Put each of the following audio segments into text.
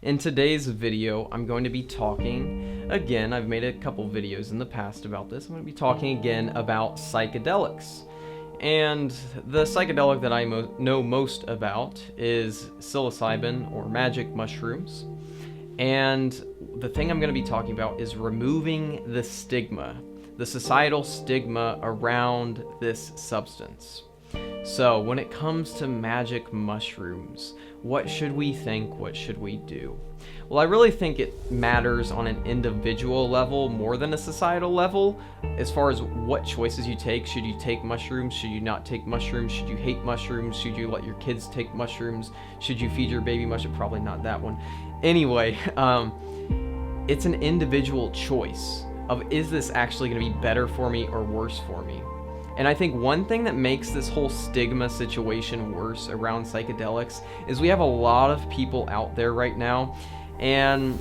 In today's video, I'm going to be talking again. I've made a couple videos in the past about this. I'm going to be talking again about psychedelics. And the psychedelic that I know most about is psilocybin or magic mushrooms. And the thing I'm going to be talking about is removing the stigma, the societal stigma around this substance. So when it comes to magic mushrooms, what should we think? What should we do? Well, I really think it matters on an individual level more than a societal level as far as what choices you take. Should you take mushrooms? Should you not take mushrooms? Should you hate mushrooms? Should you let your kids take mushrooms? Should you feed your baby mushrooms? Probably not that one. Anyway, it's an individual choice of, is this actually going to be better for me or worse for me? And I think one thing that makes this whole stigma situation worse around psychedelics is we have a lot of people out there right now, and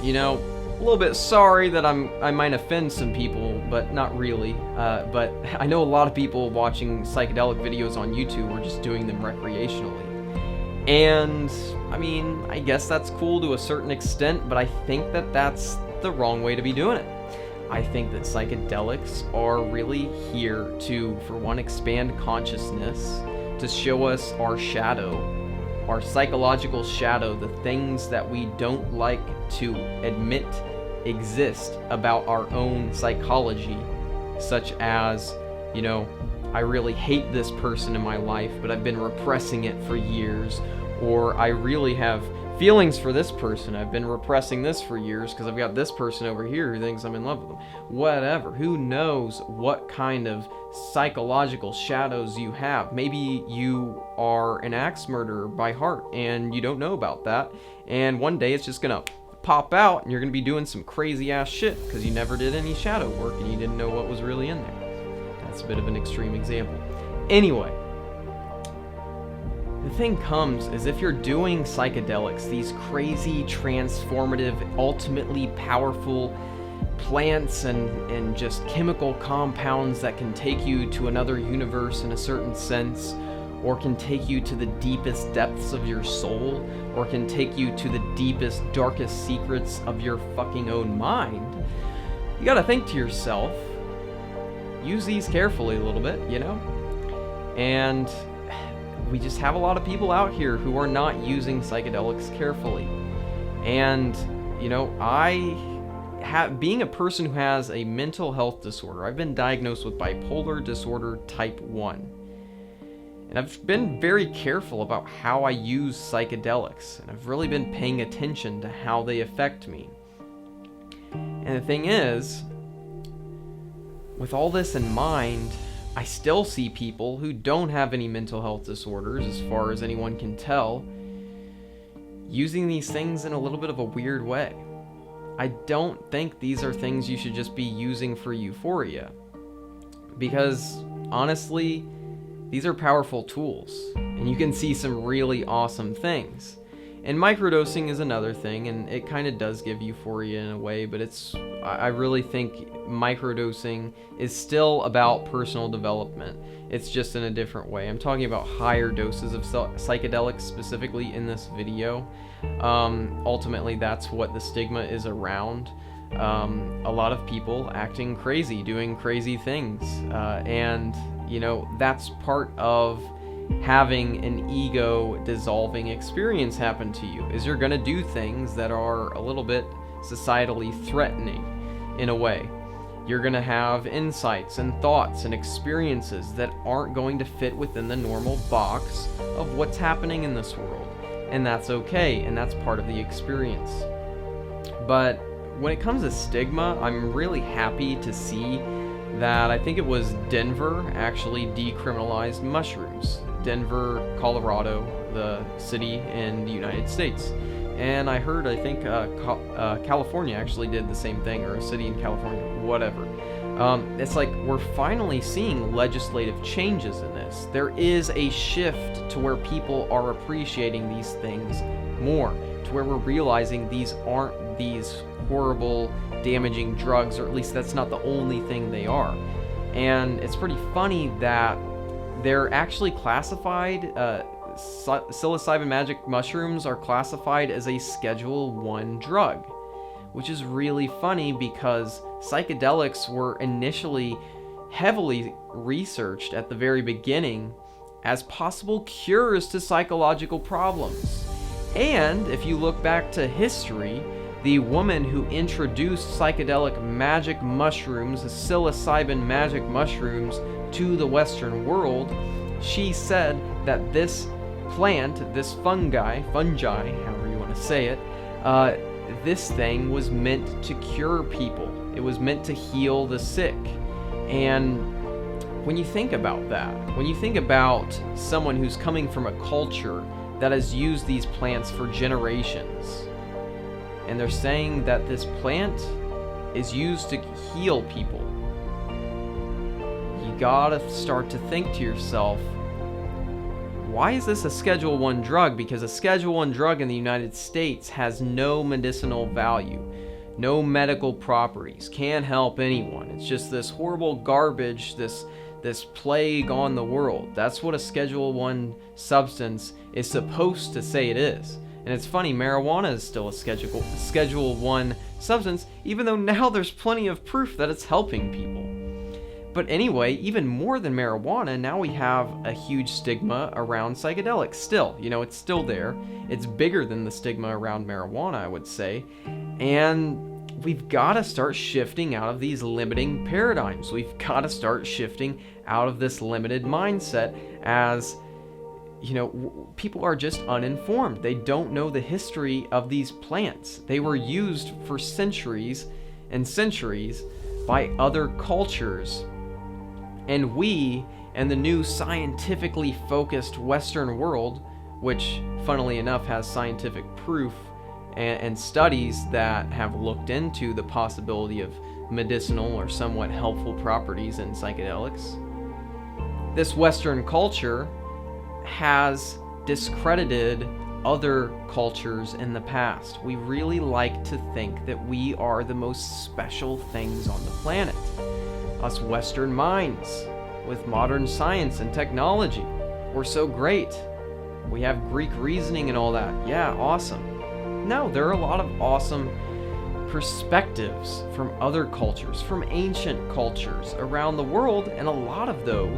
you know, a little bit sorry that I might offend some people, but not really. But I know a lot of people watching psychedelic videos on YouTube are just doing them recreationally. And I mean, I guess that's cool to a certain extent, but I think that that's the wrong way to be doing it. I think that psychedelics are really here to, for one, expand consciousness, to show us our shadow, our psychological shadow, the things that we don't like to admit exist about our own psychology, such as, you know, I really hate this person in my life, but I've been repressing it for years, or I really have feelings for this person. I've been repressing this for years because I've got this person over here who thinks I'm in love with them. Whatever. Who knows what kind of psychological shadows you have. Maybe you are an axe murderer by heart and you don't know about that. And one day it's just going to pop out and you're going to be doing some crazy ass shit because you never did any shadow work and you didn't know what was really in there. That's a bit of an extreme example. Anyway. The thing comes is if you're doing psychedelics, these crazy, transformative, ultimately powerful plants and just chemical compounds that can take you to another universe in a certain sense, or can take you to the deepest depths of your soul, or can take you to the deepest, darkest secrets of your fucking own mind, you gotta think to yourself, use these carefully a little bit, you know? And we just have a lot of people out here who are not using psychedelics carefully. And, you know, being a person who has a mental health disorder, I've been diagnosed with bipolar disorder type 1. And I've been very careful about how I use psychedelics, and I've really been paying attention to how they affect me. And the thing is, with all this in mind, I still see people who don't have any mental health disorders, as far as anyone can tell, using these things in a little bit of a weird way. I don't think these are things you should just be using for euphoria. Because, honestly, these are powerful tools, and you can see some really awesome things. And microdosing is another thing, and it kind of does give euphoria in a way, but I really think microdosing is still about personal development. It's just in a different way. I'm talking about higher doses of psychedelics specifically in this video. Ultimately, that's what the stigma is around. A lot of people acting crazy, doing crazy things, and, you know, that's part of having an ego dissolving experience happen to you, is you're gonna do things that are a little bit societally threatening in a way. You're gonna have insights and thoughts and experiences that aren't going to fit within the normal box of what's happening in this world, and that's okay, and that's part of the experience. But when it comes to stigma, I'm really happy to see that I think it was Denver actually decriminalized mushrooms. Denver, Colorado, the city in the United States. And I heard, I think California actually did the same thing, or a city in California, whatever. It's like we're finally seeing legislative changes in this. There is a shift to where people are appreciating these things more, to where we're realizing these aren't these horrible, damaging drugs, or at least that's not the only thing they are. And it's pretty funny that they're actually classified, psilocybin magic mushrooms are classified as a Schedule 1 drug, which is really funny because psychedelics were initially heavily researched at the very beginning as possible cures to psychological problems. And if you look back to history, the woman who introduced psychedelic magic mushrooms, psilocybin magic mushrooms, to the Western world, she said that this plant, this fungi, however you want to say it, this thing was meant to cure people. It was meant to heal the sick. And when you think about that, when you think about someone who's coming from a culture that has used these plants for generations, and they're saying that this plant is used to heal people, you gotta start to think to yourself, why is this a Schedule 1 drug? Because a Schedule 1 drug in the United States has no medicinal value, no medical properties, can't help anyone. It's just this horrible garbage, this plague on the world. That's what a Schedule 1 substance is supposed to say it is. And it's funny, marijuana is still a Schedule 1 substance, even though now there's plenty of proof that it's helping people. But anyway, even more than marijuana, now we have a huge stigma around psychedelics still. You know, it's still there. It's bigger than the stigma around marijuana, I would say. And we've got to start shifting out of these limiting paradigms. We've got to start shifting out of this limited mindset as, you know, people are just uninformed. They don't know the history of these plants. They were used for centuries and centuries by other cultures. And we, and the new scientifically focused Western world, which funnily enough has scientific proof and studies that have looked into the possibility of medicinal or somewhat helpful properties in psychedelics, this Western culture has discredited other cultures in the past. We really like to think that we are the most special things on the planet. Us Western minds, with modern science and technology, we're so great. We have Greek reasoning and all that. Yeah, awesome. No, there are a lot of awesome perspectives from other cultures, from ancient cultures around the world, and a lot of them,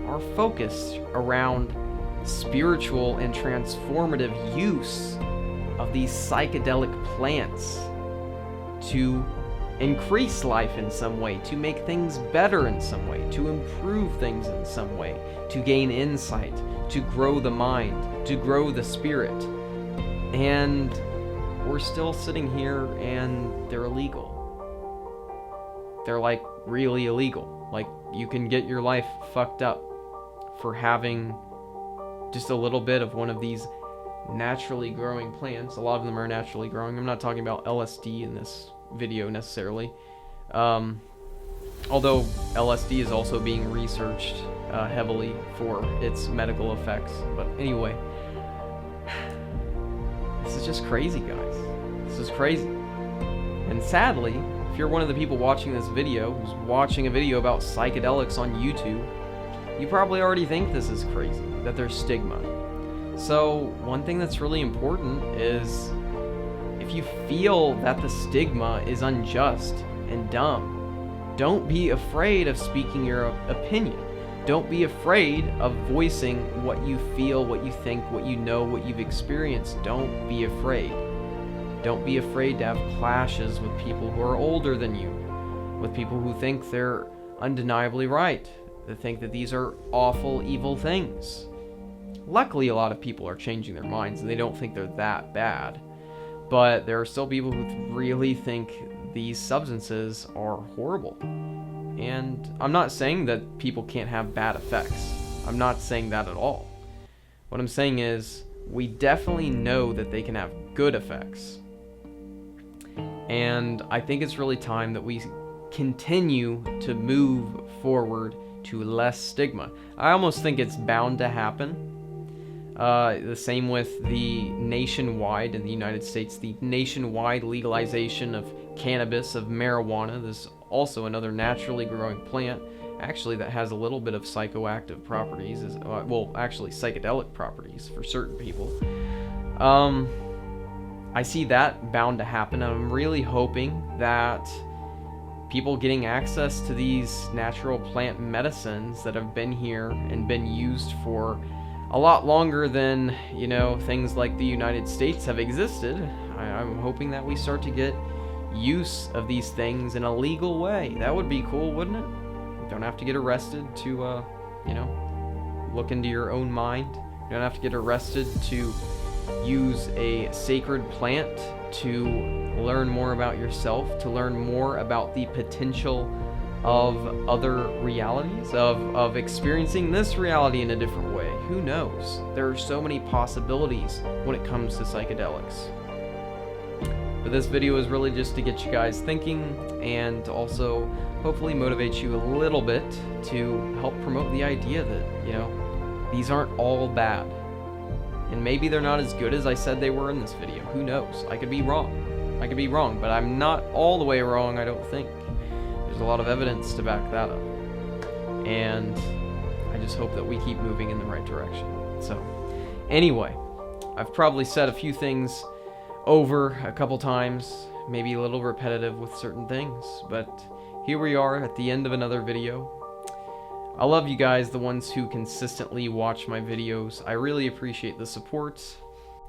are focused around spiritual and transformative use of these psychedelic plants to increase life in some way, to make things better in some way, to improve things in some way, to gain insight, to grow the mind, to grow the spirit. And we're still sitting here and they're illegal. They're like really illegal. Like you can get your life fucked up for having just a little bit of one of these naturally growing plants. A lot of them are naturally growing. I'm not talking about LSD in this video necessarily, although LSD is also being researched heavily for its medical effects. But anyway, this is just crazy, guys. This is crazy. And sadly, if you're one of the people watching this video, who's watching a video about psychedelics on YouTube, you probably already think this is crazy, that there's stigma. So one thing that's really important is, if you feel that the stigma is unjust and dumb, don't be afraid of speaking your opinion. Don't be afraid of voicing what you feel, what you think, what you know, what you've experienced. Don't be afraid. Don't be afraid to have clashes with people who are older than you, with people who think they're undeniably right, that think that these are awful, evil things. Luckily, a lot of people are changing their minds and they don't think they're that bad. But there are still people who really think these substances are horrible. And I'm not saying that people can't have bad effects. I'm not saying that at all. What I'm saying is, we definitely know that they can have good effects. And I think it's really time that we continue to move forward to less stigma. I almost think it's bound to happen. The same with the nationwide, in the United States, the nationwide legalization of cannabis, of marijuana. This is also another naturally growing plant, actually that has a little bit of psychoactive properties, well, actually psychedelic properties for certain people. I see that bound to happen, and I'm really hoping that people getting access to these natural plant medicines that have been here and been used for a lot longer than, you know, things like the United States have existed. I'm hoping that we start to get use of these things in a legal way. That would be cool, wouldn't it? You don't have to get arrested to, you know, look into your own mind. You don't have to get arrested to use a sacred plant to learn more about yourself, to learn more about the potential of other realities, of experiencing this reality in a different way. Who knows? There are so many possibilities when it comes to psychedelics. But this video is really just to get you guys thinking and also hopefully motivate you a little bit to help promote the idea that, you know, these aren't all bad. And maybe they're not as good as I said they were in this video. Who knows? I could be wrong. I could be wrong, but I'm not all the way wrong, I don't think. There's a lot of evidence to back that up. And I just hope that we keep moving in the right direction. So, anyway, I've probably said a few things over a couple times, maybe a little repetitive with certain things, but here we are at the end of another video. I love you guys, the ones who consistently watch my videos. I really appreciate the support.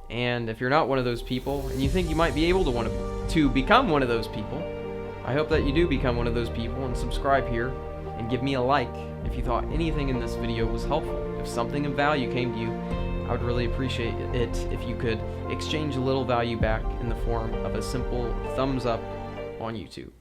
And if you're not one of those people, and you think you might be able to become one of those people, I hope that you do become one of those people and subscribe here and give me a like if you thought anything in this video was helpful. If something of value came to you, I would really appreciate it if you could exchange a little value back in the form of a simple thumbs up on YouTube.